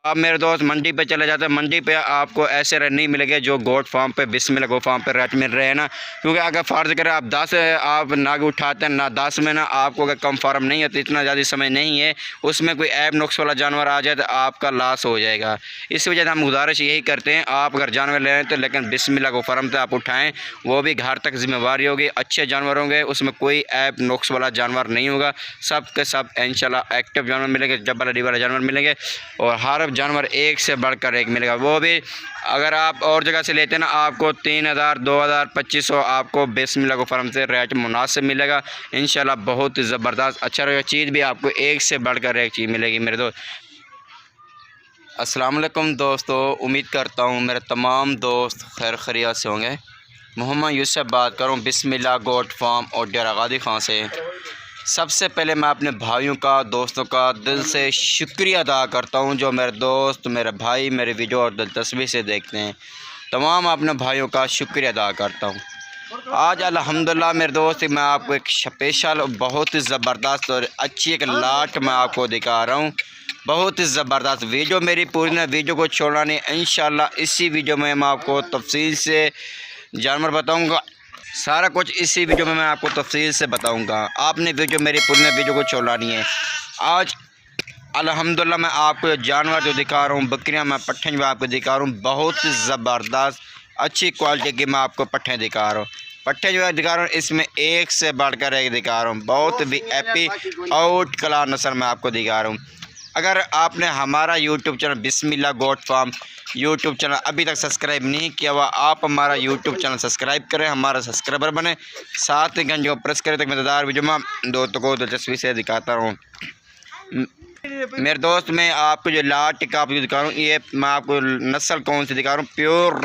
आप मेरे दोस्त मंडी पे चले जाते हैं, मंडी पे आपको ऐसे रेट नहीं मिलेंगे जो गोट फार्म पे बिस्मिल्लाह गो फार्म पे रेट मिल रहे हैं ना। क्योंकि अगर फ़र्ज़ करें आप 10 आप नाग उठाते हैं ना, 10 में ना आपको अगर कम फार्म नहीं है तो इतना ज़्यादा समय नहीं है, उसमें कोई ऐब नुक्स वाला जानवर आ जाए तो आपका लॉस हो जाएगा। इस वजह से हम गुजारिश यही करते हैं, आप अगर जानवर ले रहे हैं तो लेकिन बिस्मिल्लाह गो फार्म से आप उठाएँ, वो भी घर तक जिम्मेवारी होगी, अच्छे जानवर होंगे, उसमें कोई ऐब नुक्स वाला जानवर नहीं होगा। सब के सब इंशाल्लाह एक्टिव जानवर मिलेंगे, जब्बर हड्डी वाले जानवर मिलेंगे और हर जानवर एक से बढ़कर एक मिलेगा। वो भी अगर आप और जगह से लेते हैं ना, आपको 3000 2000 2500 आपको बिस्मिल्लाह गो फार्म से रेट मुनासिब मिलेगा। इंशाल्लाह बहुत ज़बरदस्त अच्छा रहेगा, चीज़ भी आपको एक से बढ़कर एक चीज़ मिलेगी मेरे दोस्त। अस्सलाम वालेकुम दोस्तों, उम्मीद करता हूँ मेरे तमाम दोस्त खैर खैरियत से होंगे। मोहम्मद यूसुफ बात करूँ बिस्मिल्लाह गोट फार्म और डेरा गादी खां से। सबसे पहले मैं अपने भाइयों का, दोस्तों का दिल से शुक्रिया अदा करता हूं जो मेरे दोस्त, मेरे भाई मेरे वीडियो और दिलचस्पी से देखते हैं। तमाम अपने भाइयों का शुक्रिया अदा करता हूं। आज अल्हम्दुलिल्लाह मेरे दोस्त मैं आपको एक स्पेशल बहुत ही ज़बरदस्त और अच्छी एक लाट मैं आपको दिखा रहा हूँ। बहुत ही ज़बरदस्त वीडियो मेरी पूरी ना, वीडियो को छोड़ना नहीं। इंशाल्लाह इसी वीडियो में मैं आपको तफसील से जानवर बताऊँगा, सारा कुछ इसी वीडियो में मैं आपको तफसील से बताऊंगा। आपने वीडियो मेरी पूरी वीडियो को छोड़ना नहीं है। आज अल्हम्दुलिल्लाह मैं आपको जानवर जो दिखा रहा हूँ, बकरियाँ मैं पट्ठे जो आपको दिखा रहा हूँ, बहुत ज़बरदस्त अच्छी क्वालिटी की मैं आपको पट्ठे दिखा रहा हूँ। पट्ठे जो है दिखा रहा हूँ, इसमें एक से बढ़कर एक दिखा रहा हूँ। बहुत भी एपी आउट कला नस्ल मैं आपको दिखा रहा हूँ। अगर आपने हमारा यूट्यूब चैनल बिस्मिल्लाह गोट फार्म यूट्यूब चैनल अभी तक सब्सक्राइब नहीं किया हुआ, आप हमारा यूट्यूब चैनल सब्सक्राइब करें, हमारा सब्सक्राइबर बने, साथ ही घंटे को प्रेस करें तक मज़ेदार वीडियो मैं दोस्तों को दिलचस्पी से दिखाता रहूँ। मेरे दोस्त मैं आपको जो लाट टिक्का आपको दिखा रहा हूँ, ये मैं आपको नस्ल कौन सी दिखा रहा हूँ, प्योर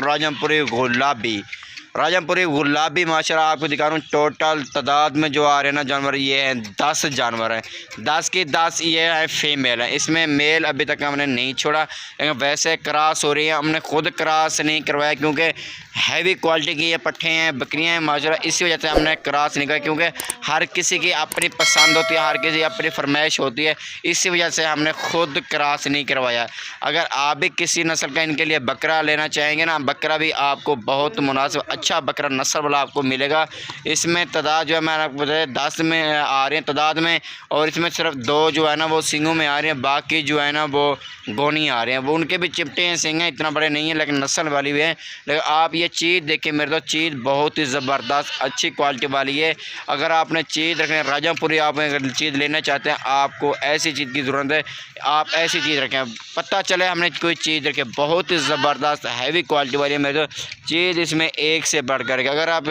राजमपुरी गुलाबी माशाल्लाह आपको दिखा रहा हूँ। टोटल तादाद में जो आ रहे हैं ना जानवर, ये हैं 10 जानवर हैं। 10 की 10 ये है फीमेल है, इसमें मेल अभी तक हमने नहीं छोड़ा, लेकिन वैसे क्रॉस हो रही है। हमने खुद क्रॉस नहीं करवाया क्योंकि हैवी क्वालिटी की ये पट्ठे हैं, बकरियाँ हैं माशाल्लाह, इसी वजह से हमने क्रॉस नहीं किया क्योंकि हर किसी की अपनी पसंद होती है, हर किसी की अपनी फरमाइश होती है, इसी वजह से हमने खुद क्रॉस नहीं करवाया। अगर आप भी किसी नस्ल का इनके लिए बकरा लेना चाहेंगे ना, बकरा भी आपको बहुत मुनासिब अच्छा बकरा नस्ल वाला आपको मिलेगा। इसमें तादाद जो है मैंने आपको बताया 10 में आ रहे हैं तादाद में, और इसमें सिर्फ 2 जो है ना वो सिंगों में आ रहे हैं, बाकी जो है ना वो गोनी आ रहे हैं। वो उनके भी चिपटे हैं, सिंग हैं, इतना बड़े नहीं है लेकिन नस्ल वाली भी है। लेकिन आप ये चीज़ देखिए मेरे दोस्त, चीज़ बहुत ही ज़बरदस्त अच्छी क्वालिटी वाली है। अगर आपने चीज़ रखें राजापुरी, आप अगर चीज़ लेना चाहते हैं, आपको ऐसी चीज़ की ज़रूरत है, आप ऐसी चीज़ रखें, पता चले हमने कोई चीज़ रखे बहुत ही ज़बरदस्त हैवी क्वालिटी वाली है मेरे दोस्त। चीज़ इसमें एक से बढ़कर के अगर आप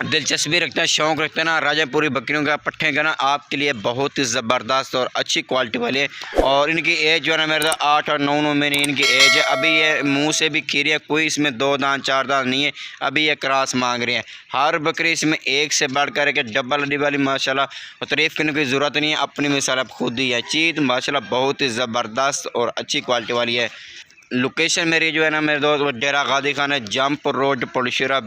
दिलचस्पी रखते हैं, शौक़ रखते हैं ना राजापुरी बकरियों का पट्ठे का ना, आपके लिए बहुत ही ज़बरदस्त और अच्छी क्वालिटी वाली है। और इनकी एज जो है ना मेरे 8 और 9 महीने इनकी एज है। अभी ये मुंह से भी खीरी है, कोई इसमें 2 दांत 4 दांत नहीं है, अभी ये क्रॉस मांग रही है। हर बकरी इसमें एक से बढ़कर एक डबल हड्डी वाली माशाल्लाह, और तारीफ़ करने की ज़रूरत नहीं है, अपनी मिसाल आप खुद ही है। चीज़ माशाल्लाह बहुत ही ज़बरदस्त और अच्छी क्वालिटी वाली है। लोकेशन मेरी जो है ना मेरे दोस्त डेरा गादी खान है, जंप रोड पुलशरा,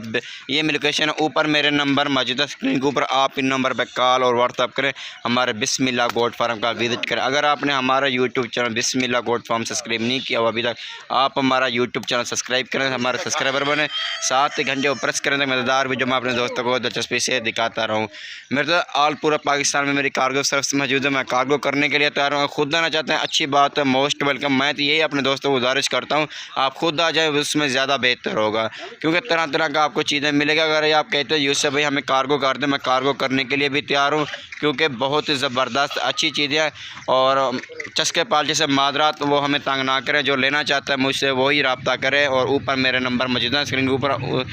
ये मेरी लोकेशन है। ऊपर मेरे नंबर मौजूद है स्क्रीन के ऊपर, आप इन नंबर पर कॉल और व्हाट्सअप करें, हमारे बिस्मिल्लाह गोट फार्म का विजिट करें। अगर आपने हमारा यूट्यूब चैनल बिस्मिल्लाह गोट फार्म सब्सक्राइब नहीं किया हुआ अभी तक, आप हमारा यूट्यूब चैनल सब्सक्राइब करें, हमारे सब्सक्राइबर बने, साथ ही घंटे को प्रेस करें तक मज़ेदार वीडियो मैं अपने दोस्तों को दिलचस्पी से दिखाता रहूँ। मेरे दोस्त ऑल पूरा पाकिस्तान में मेरी कार्गो सर्विस मौजूद है, मैं कार्गो करने के लिए तैयार हूँ। खुद आना चाहते हैं, अच्छी बात है, मोस्ट वेलकम। मैं तो यही अपने दोस्तों को गुजारिश करता हूँ, आप खुद आ जाए, उसमें ज़्यादा बेहतर होगा क्योंकि तरह तरह का आपको चीज़ें मिलेगा। अगर ये आप कहते हैं यूसुफ भाई हमें कार्गो कर दें, मैं कार्गो करने के लिए भी तैयार हूँ क्योंकि बहुत ही ज़बरदस्त अच्छी चीज़ें। और चस्के पाल्टी से मादरात वो हमें तंग ना करें, जो लेना चाहता है मुझसे वही रब्ता करें। और ऊपर मेरे नंबर मौजूद है स्क्रीन के ऊपर,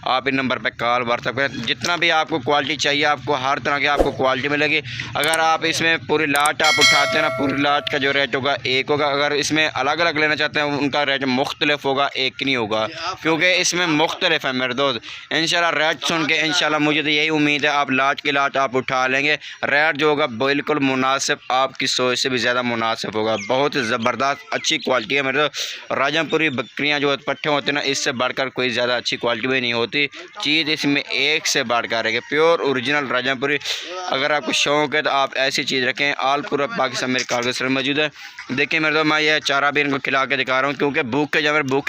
आप इन नंबर पर कॉल व्हाट्सअप करें। जितना भी आपको क्वालिटी चाहिए, आपको हर तरह की आपको क्वालिटी मिलेगी। अगर आप इसमें पूरी लाट आप उठाते हैं ना, पूरी लाट का जो रेट होगा एक होगा। अगर इसमें अलग अलग लेना चाहते हैं, उनका रेट मुख्तलिफ होगा, एक नहीं होगा क्योंकि इसमें मुख्तलिफ है मेरे दोस्त। इंशाल्लाह रेट सुन के इंशाल्लाह मुझे तो यही उम्मीद है आप लाट की लाट आप उठा लेंगे। रेट जो होगा बिल्कुल मुनासिब, आपकी सोच से भी ज़्यादा मुनासिब होगा। बहुत ज़बरदस्त अच्छी क्वालिटी है मेरे दोस्त। राजापुरी बकरियाँ जो पट्ठे होते हैं ना, इससे बढ़कर कोई ज़्यादा अच्छी क्वालिटी भी नहीं होती। होती। चीज़ इसमें एक से बढ़कर है, प्योर ओरिजिनल राजापुरी। अगर आपको शौक़ है तो आप ऐसी चीज़ रखें। ऑल पूरा पाकिस्तान मेरे कारगर में मौजूद है। देखिए मेरे दोस्त, मैं ये चारा भी इनको खिला के दिखा रहा हूँ, क्योंकि भूख के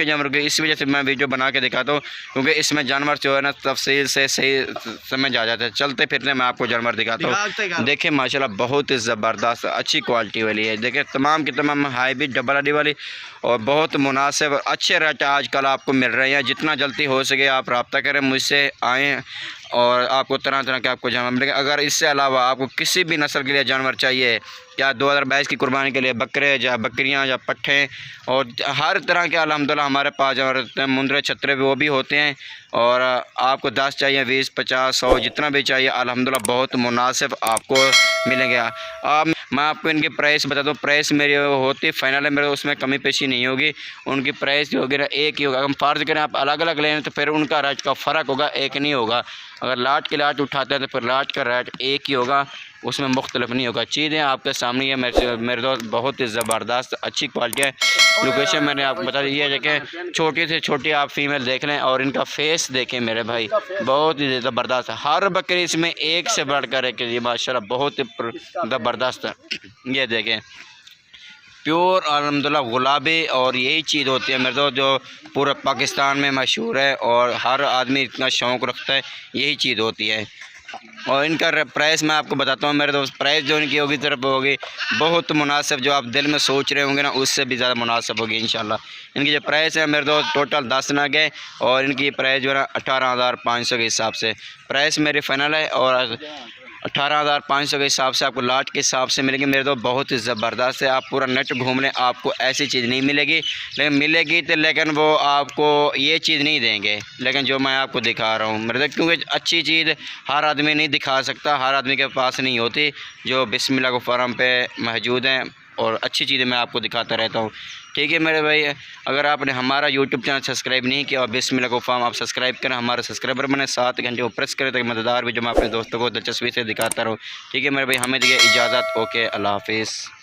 जानवर के इस वजह से मैं वीडियो बना के दिखाता हूँ, क्योंकि इसमें जानवर जो है ना तफसील से सही समझ आ जाता है। चलते फिरते मैं आपको जानवर दिखाता हूँ। देखिए माशाल्लाह बहुत ही ज़बरदस्त अच्छी क्वालिटी वाली है। देखिए तमाम की तमाम हाईब्रिड डबल हड्डी वाली और बहुत मुनासिब अच्छे रेट आजकल आपको मिल रहे हैं। जितना जल्दी हो सके आप रब्ता करें मुझसे, आएँ और आपको तरह तरह के आपको जानवर मिलेंगे। अगर इससे अलावा आपको किसी भी नस्ल के लिए जानवर चाहिए, क्या 2022 की कुर्बानी के लिए बकरे या बकरियां या पट्ठे और हर तरह के अल्हम्दुलिल्लाह हमारे पास जानवर मुंदरे छतरे भी वो भी होते हैं। और आपको 10 चाहिए, 20, 50, 100 जितना भी चाहिए अल्हम्दुलिल्लाह बहुत मुनासिब आपको मिलेंगे। मैं आपको इनकी प्राइस बता दूँ। प्राइस मेरी होती फाइनल है, मेरे उसमें कमी पेशी नहीं होगी। उनकी प्राइस जो होगी ना एक ही होगा। हम फ़र्ज़ करें आप अलग अलग लें तो फिर उनका रेट का फ़र्क होगा, एक नहीं होगा। अगर लाट के लाट उठाते हैं तो फिर लाट का रेट एक ही होगा, उसमें मुख्तलिफ नहीं होगा। चीज़ें आपके सामने है मेरे दोस्त, बहुत ही ज़बरदस्त अच्छी क्वालिटी है। लोकेशन मैंने आपको बता दी है। देखें छोटी से छोटी आप फीमेल देख लें और इनका फेस देखें मेरे भाई, बहुत ही ज़बरदस्त है। हर बकरी इसमें एक से बढ़कर एक माशाल्लाह बहुत ही ज़बरदस्त है। ये देखें प्योर अल्हम्दुलिल्लाह गुलाबी, और यही चीज़ होती है मेरे दोस्त जो पूरे पाकिस्तान में मशहूर है और हर आदमी इतना शौक़ रखता है, यही चीज़ होती है। और इनका प्राइस मैं आपको बताता हूँ मेरे दोस्त। प्राइस जो इनकी होगी तरफ होगी बहुत मुनासिब, जो आप दिल में सोच रहे होंगे ना उससे भी ज़्यादा मुनासिब होगी इंशाल्लाह। इनकी जो प्राइस है मेरे दोस्त टोटल 10 नग है और इनकी प्राइस जो है ना 18,500 के हिसाब से प्राइस मेरी फ़ाइनल है। और 18,500 के हिसाब से आपको लाट के हिसाब से मिलेगी मेरे दोस्त, बहुत ही ज़बरदस्त है। आप पूरा नेट घूम लें आपको ऐसी चीज़ नहीं मिलेगी, लेकिन मिलेगी तो लेकिन वो आपको ये चीज़ नहीं देंगे, लेकिन जो मैं आपको दिखा रहा हूँ मेरे दोस्त, क्योंकि अच्छी चीज़ हर आदमी नहीं दिखा सकता, हर आदमी के पास नहीं होती जो बिस्मिल्लाह को फार्म पे मौजूद हैं। और अच्छी चीज़ें मैं आपको दिखाता रहता हूँ, ठीक है मेरे भाई। अगर आपने हमारा यूट्यूब चैनल सब्सक्राइब नहीं किया और बिस्मिल्लाह को फार्म आप सब्सक्राइब करें, हमारे सब्सक्राइबर बने 7 घंटे को प्रेस करें ताकि मददगार भी जो मैं अपने दोस्तों को दिलचस्पी से दिखाता रहूँ, ठीक है मेरे भाई। हमें दिए इजाज़त, ओके, अल्लाह हाफिज़।